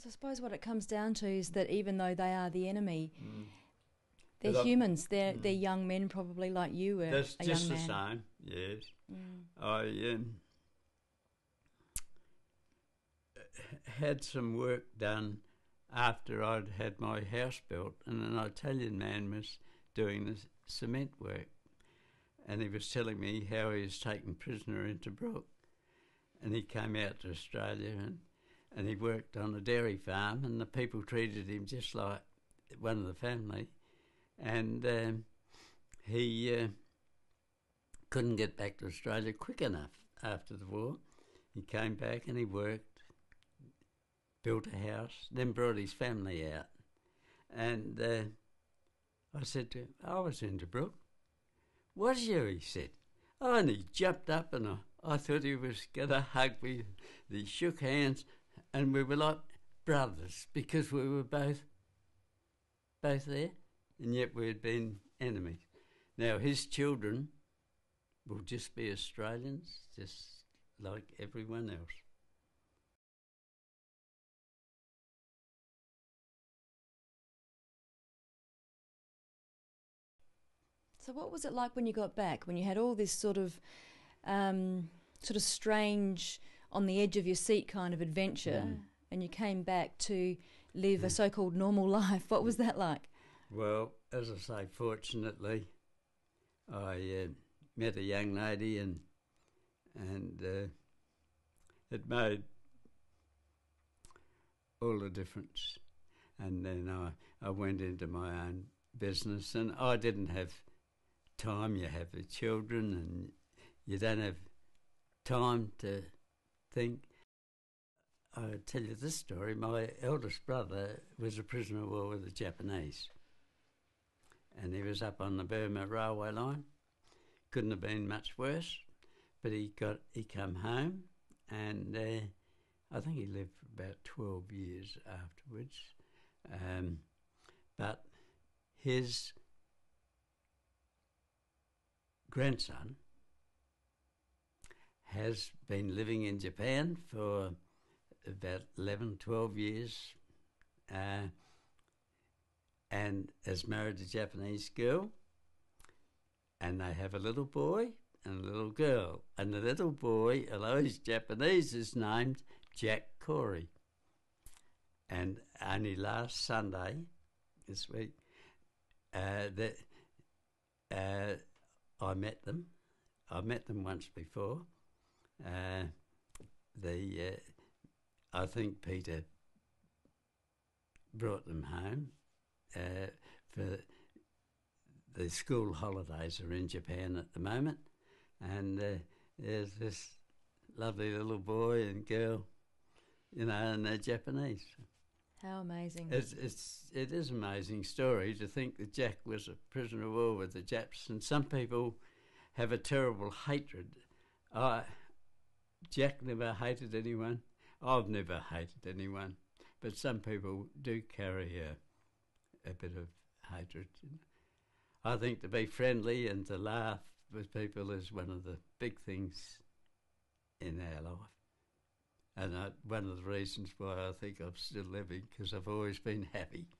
Because I suppose what it comes down to is that even though they are the enemy, they're But humans. They're young men, probably like you were that's a just young the man. same, yes. I had some work done after I'd had my house built, and an Italian man was doing the cement work, and he was telling me how he was taken prisoner into Brook, and he came out to Australia and he worked on a dairy farm, and the people treated him just like one of the family, and he couldn't get back to Australia quick enough after the war. He came back and he worked, built a house, then brought his family out. And I said to him, I was in Brook. Was you? He said. Oh, and he jumped up, and I thought he was going to hug me. He shook hands, and we were like brothers because we were both there, and yet we had been enemies. Now, his children will just be Australians, just like everyone else. So what was it like when you got back, when you had all this sort of strange, on the edge of your seat kind of adventure, and you came back to live a so-called normal life? What was that like? Well, as I say, fortunately, I met a young lady, and it made all the difference. And then I went into my own business, and I didn't have time. You have the children, and you don't have time to think. I'll tell you this story. My eldest brother was a prisoner of war with the Japanese, and he was up on the Burma railway line. Couldn't have been much worse, but he come home, and I think he lived for about 12 years afterwards. But his grandson has been living in Japan for about 11, 12 years, and has married a Japanese girl, and they have a little boy and a little girl. And the little boy, although he's Japanese, is named Jack Corey. And only last Sunday, this week, I met them. I met them once before. I think Peter brought them home for the school holidays are in Japan at the moment, and there's this lovely little boy and girl, and they're Japanese. How amazing! It is an amazing story to think that Jack was a prisoner of war with the Japs, and some people have a terrible hatred. Jack never hated anyone. I've never hated anyone, but some people do carry a bit of hatred. I think to be friendly and to laugh with people is one of the big things in our life. And one of the reasons why I think I'm still living, because I've always been happy.